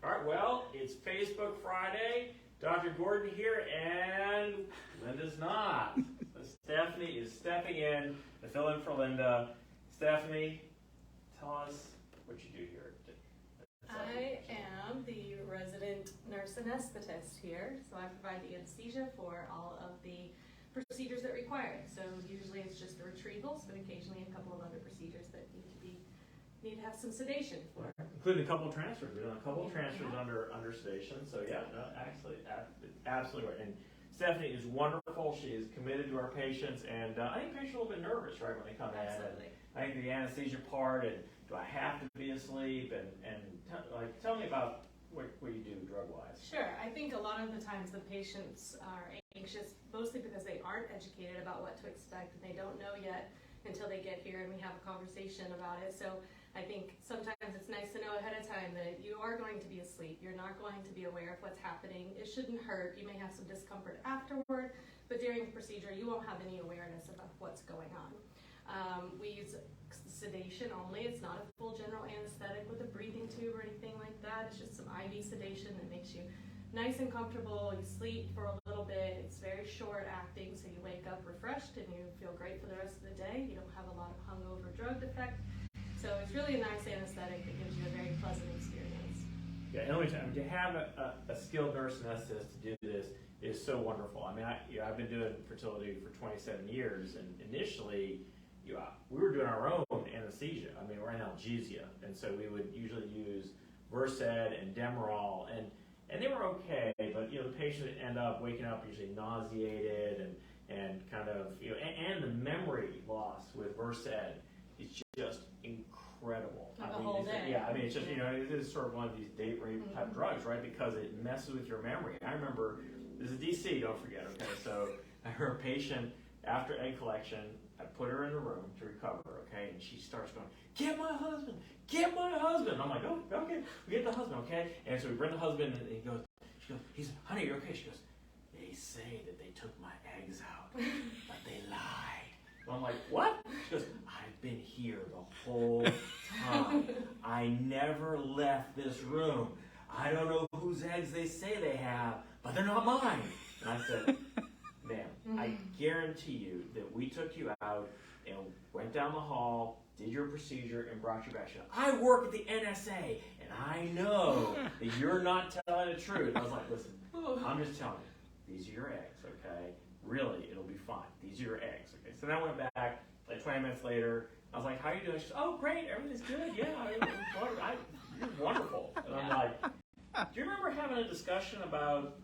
All right, well, it's Facebook Friday. Dr. Gordon here, and Linda's not. So Stephanie is stepping in to fill in for Linda. Stephanie, tell us what you do here. I am the resident nurse anesthetist here, so I provide the anesthesia for all of the procedures that require it. So usually it's just the retrievals, but occasionally a couple of other procedures that need to have some sedation for. Including a couple of transfers. We've done a couple of transfers under sedation. So yeah, no, absolutely right. And Stephanie is wonderful. She is committed to our patients, and I think patients are a little bit nervous, right, when they come in. Absolutely. And I think the anesthesia part, and do I have to be asleep, and tell me about what you do drug-wise. Sure. I think a lot of the times the patients are anxious, mostly because they aren't educated about what to expect, and they don't know yet until they get here and we have a conversation about it. So I think sometimes it's nice to know ahead of time that you are going to be asleep. You're not going to be aware of what's happening. It shouldn't hurt. You may have some discomfort afterward, but during the procedure, you won't have any awareness about what's going on. We use sedation only. It's not a full general anesthetic with a breathing tube or anything like that. It's just some IV sedation that makes you nice and comfortable. You sleep for a little bit. It's very short acting, so you wake up refreshed and you feel great for the rest of the day. You don't have a lot of hungover drug effect. So it's really a nice anesthetic that gives you a very pleasant experience. Yeah, and let me tell you, to have a skilled nurse anesthetist to do this is so wonderful. I mean, I've been doing fertility for 27 years, and initially, we were doing our own anesthesia. I mean, we're analgesia, and so we would usually use Versed and Demerol, and they were okay, but the patient would end up waking up usually nauseated and kind of and the memory loss with Versed is just incredible. Like a whole day. Yeah, I mean, it's just it is sort of one of these date rape type drugs, right? Because it messes with your memory. I remember this is DC, don't forget. Okay, so I heard a patient after egg collection. I put her in the room to recover, okay, and she starts going, "Get my husband! Get my husband!" I'm like, "Oh, okay, we get the husband, okay." And so we bring the husband, and she goes, "Honey, you're okay?" She goes, "They say that they took my eggs out, but they lied." And I'm like, "What?" She goes, "I've been here the whole time. I never left this room. I don't know whose eggs they say they have, but they're not mine." And I said, "Ma'am, I guarantee you that we took you out and went down the hall, did your procedure, and brought you back. She goes, I work at the NSA, and I know that you're not telling the truth." I was like, "Listen, I'm just telling you, these are your eggs, okay? Really, it'll be fine. These are your eggs, okay?" So then I went back, like 20 minutes later. I was like, "How are you doing?" She goes, "Oh, great, everything's good. Yeah, you're wonderful." And I'm like, "Do you remember having a discussion about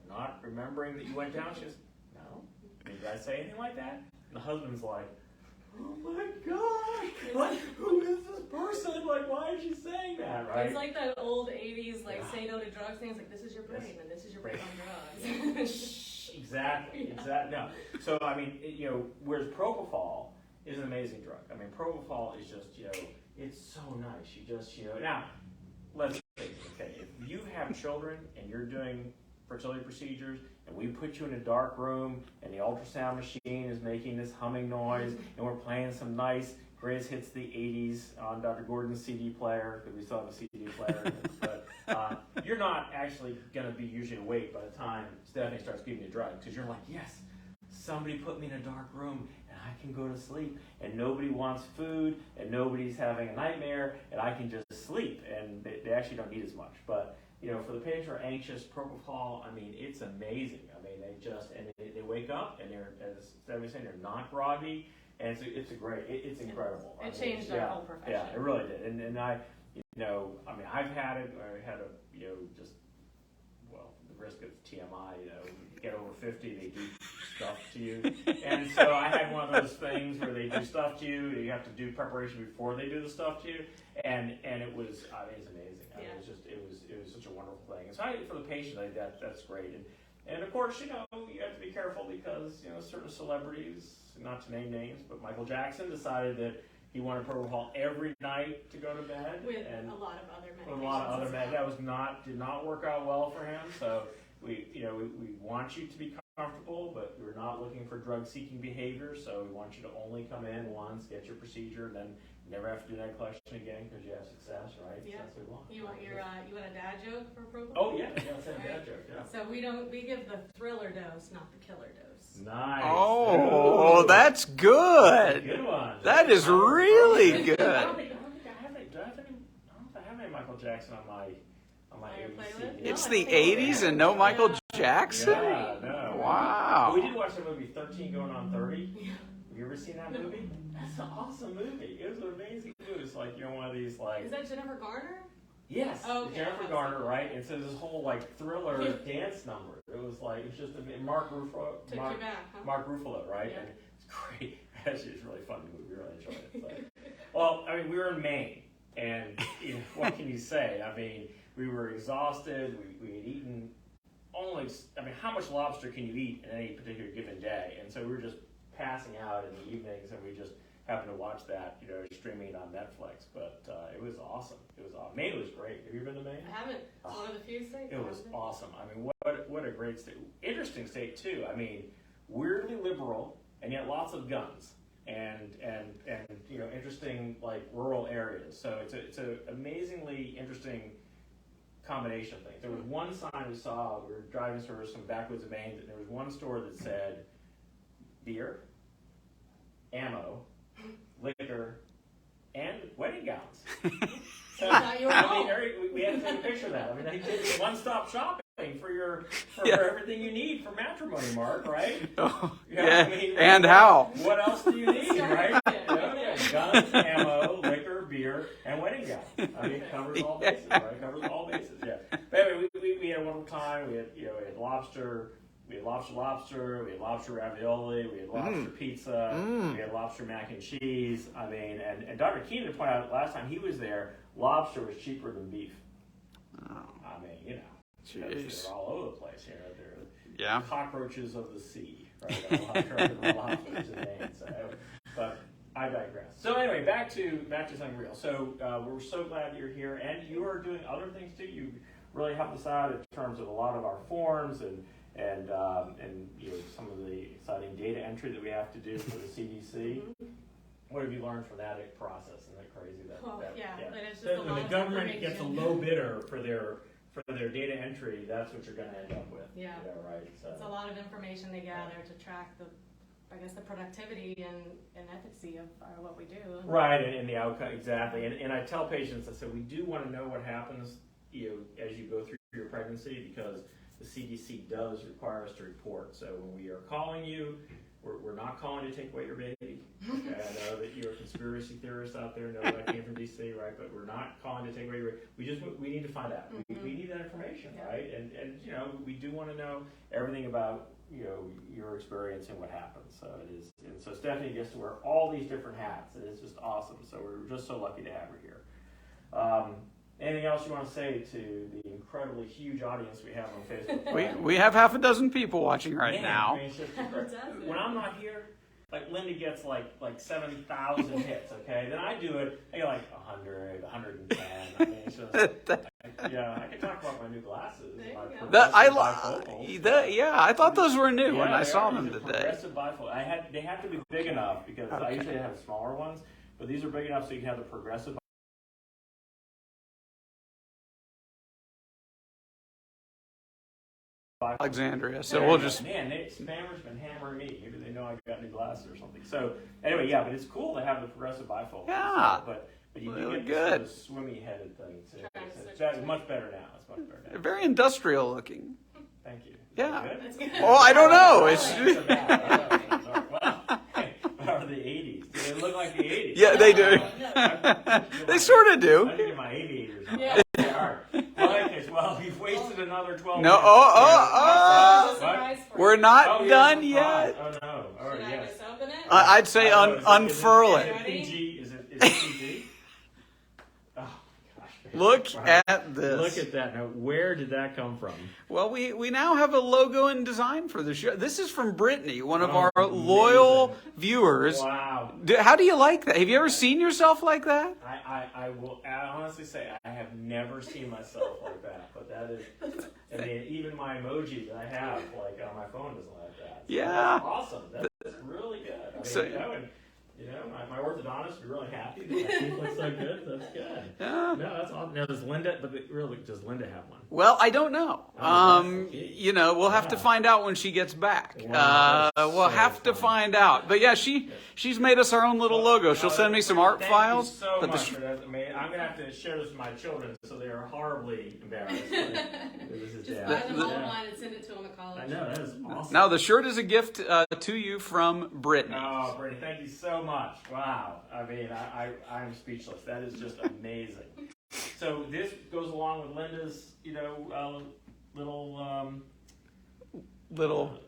not remembering that you went down?" She goes, "No. Did I say anything like that?" And the husband's like, "Oh my gosh, who is this person? Why is she saying that?" Right? It's like that old 80s, say no to drugs thing. It's like, this is your brain, and this is your brain on drugs. Exactly. No. So, I mean, whereas propofol is an amazing drug. I mean, propofol is just, it's so nice. You just, now, let's face it, okay, if you have children and you're doing fertility procedures, and we put you in a dark room, and the ultrasound machine is making this humming noise, and we're playing some nice greatest hits of the 80s on Dr. Gordon's CD player, because we still have a CD player, but you're not actually going to be usually awake by the time Stephanie starts giving you a drug, because you're like, yes, somebody put me in a dark room, and I can go to sleep, and nobody wants food, and nobody's having a nightmare, and I can just sleep, and they actually don't need as much, but for the patients who are anxious, propofol, I mean, it's amazing. I mean, they wake up, and they're, as Stephanie was saying, they're not groggy, and it's incredible. It changed our whole profession. Yeah, it really did. And I, I've had it. I had the risk of TMI, get over 50, they do stuff to you. And so I had one of those things where they do stuff to you. You have to do preparation before they do the stuff to you. And it was, it's amazing. I mean, it was such a wonderful thing. And so for the patient, that's great. And of course, you have to be careful because, certain celebrities, not to name names, but Michael Jackson decided that he wanted propofol every night to go to bed. With a lot of other medications. With a lot of other medications. That did not work out well for him. So we want you to be comfortable, but we're not looking for drug-seeking behavior. So we want you to only come in once, get your procedure, then never have to do that collection again because you have success, right? Yeah. That's what we want. You want you want a dad joke for approval? Oh yeah, let's have a dad joke. Yeah. So we give the thriller dose, not the killer dose. Nice. Oh, Ooh. that's good. Good one. That is really good. I don't think I have any. Do I have any? I don't know if I have any Michael Jackson on my your 80s playlist? CD. It's No, the I think- 80s and no Michael Jackson? Yeah, no. Wow. We did watch the movie 13 Going on 30. Have you ever seen that movie? That's an awesome movie. It was an amazing movie. It's like, you know, one of these like. Is that Jennifer Garner? Yes, Oh, okay. Jennifer Garner, right? And so this whole like thriller dance number. It was just Mark Ruffalo. Took you back, huh? Mark Ruffalo, right? Yeah. And it's great. Actually, it's a really fun movie. We really enjoyed it. So. Well, I mean, we were in Maine, and you know, what can you say? I mean, we were exhausted. We had eaten only. I mean, how much lobster can you eat in any particular given day? And so we were just passing out in the evenings, and we just happened to watch that, you know, streaming on Netflix. But it was awesome. It was awesome. Maine was great. Have you ever been to Maine? I haven't. It's one of the few states. It was awesome. I mean, what a great state. Interesting state too. I mean, weirdly liberal, and yet lots of guns, and you know, interesting like rural areas. So it's a amazingly interesting combination of things. There was one sign we saw. We were driving through some backwoods of Maine, and there was one store that said beer, ammo, liquor, and wedding gowns. So, I mean, we had to take a picture of that. I mean, they did one-stop shopping for everything you need for matrimony, Mark, right? Oh, Yeah, I mean, and how? What else do you need, right? Guns, ammo, liquor, beer, and wedding gown. I mean, it covers all bases, right? It covers all bases, yeah. But anyway, we had one time. We had lobster. We had lobster, we had lobster ravioli, we had lobster pizza, we had lobster mac and cheese. I mean, and Dr. Keenan pointed out last time he was there, lobster was cheaper than beef. Oh, I mean, you know, jeez. they're all over the place. You know, they're Yeah. cockroaches of the sea, right? Lobsters in Maine. So, but I digress. So anyway, back to something real. So we're so glad you're here, and you are doing other things too. You really helped us out in terms of a lot of our forms and you know, some of the exciting data entry that we have to do for the CDC. What have you learned from that process? Isn't that crazy? It is just So a when lot the of government gets a information. low bidder for their data entry, that's what you're going to end up with. Yeah. Right. So. It's a lot of information they gather to track the productivity and efficacy of what we do. Right, and the outcome, exactly. And I tell patients, I said, we do want to know what happens, you know, as you go through your pregnancy, because the CDC does require us to report. So when we are calling you, we're not calling to take away your baby. Okay, I know that you're a conspiracy theorist out there, know that came from DC, right? But we're not calling to take away your baby. We need to find out. We need that information, right? And you know, we do want to know everything about, you know, your experience and what happens. So it is, and so Stephanie gets to wear all these different hats, and it's just awesome. So we're just so lucky to have her here. Anything else you want to say to the incredibly huge audience we have on Facebook? We have half a dozen people watching right Man, now. I mean, it's just when I'm not here, like Linda gets like 7,000 hits, okay? Then I do it, I get like 100, 110. I mean, it's just, I can talk about my new glasses. I thought those were new when I they saw are. them These are today. Progressive bifocal. They have to be big enough because I usually have smaller ones, but these are big enough so you can have the progressive. Alexandria, so we'll just... Man, spammers been hammering me. Maybe they know I got new glasses or something. So, anyway, yeah, but it's cool to have the progressive bifocal. Yeah. But you Really do get good. this sort of swimmy-headed thing. So it's much better now. It's much better now. Very industrial looking. Thank you. Yeah. That's good. Oh, I don't know. It's Well, or the 80s. Do they look like the 80s? Yeah, they do. They sort of do. I think in my aviators. Yeah. They are. Well, you've wasted another 12 No, minutes. Surprise for We're you. not here's done the yet. prize. Oh no! All right, Should I yes. just open it? I'd say unfurl Is it. it PG? Is it PG? Oh gosh! Look Wow. at this. Look at that! Now, where did that come from? Well, we now have a logo and design for the show. This is from Brittany, one of Oh, our amazing. loyal viewers. Wow! How do you like that? Have you ever seen yourself like that? I will honestly say I have never seen myself like that, but that is, I mean, even my emoji that I have like on my phone doesn't like that. So Yeah. that's awesome. That's really good. I mean, So- you know, and You know, my orthodontist would be really happy. My teeth look so good. That's good. Yeah. No, that's awesome. Now, does Linda have one? Well, I don't know. Oh, You know, we'll have to find out when she gets back. Wow, that's We'll so have to funny. find out. But yeah, she's made us our own little logo. She'll send me some art Thank files. You so but the much for that. I mean, I'm gonna have to share this with my children, so they are horribly embarrassed. This is Just Dad. buy them all Yeah. one and send it to them at college. I know, that is awesome. Now the shirt is a gift to you from Brittany. Oh, Brittany, thank you so much. Wow. I mean, I'm speechless. That is just amazing. So this goes along with Linda's, little,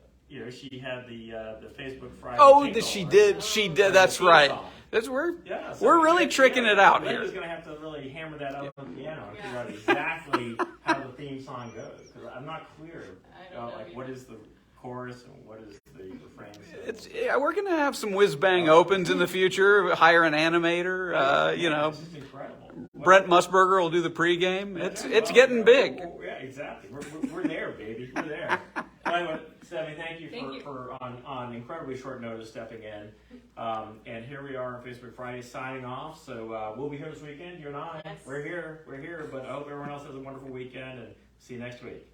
she had the Facebook Friday. Oh, jingle, she right? did. She did. That's Theme right. song. That's Yeah, so we're really tricking it out Linda's here. going to have to really hammer that out on the piano and figure out exactly how the theme song goes, because I'm not clear. I don't know what is the chorus and what is the refrain? So. We're gonna have some whiz bang opens in the future. Hire an animator. This is incredible. Brent Musburger will do the pregame. It's getting big. Yeah, exactly. We're there, baby. We're there. Anyway, Stephanie, thank you for on incredibly short notice stepping in. And here we are on Facebook Friday signing off. So we'll be here this weekend, you and I. Yes. We're here. But I hope everyone else has a wonderful weekend and see you next week.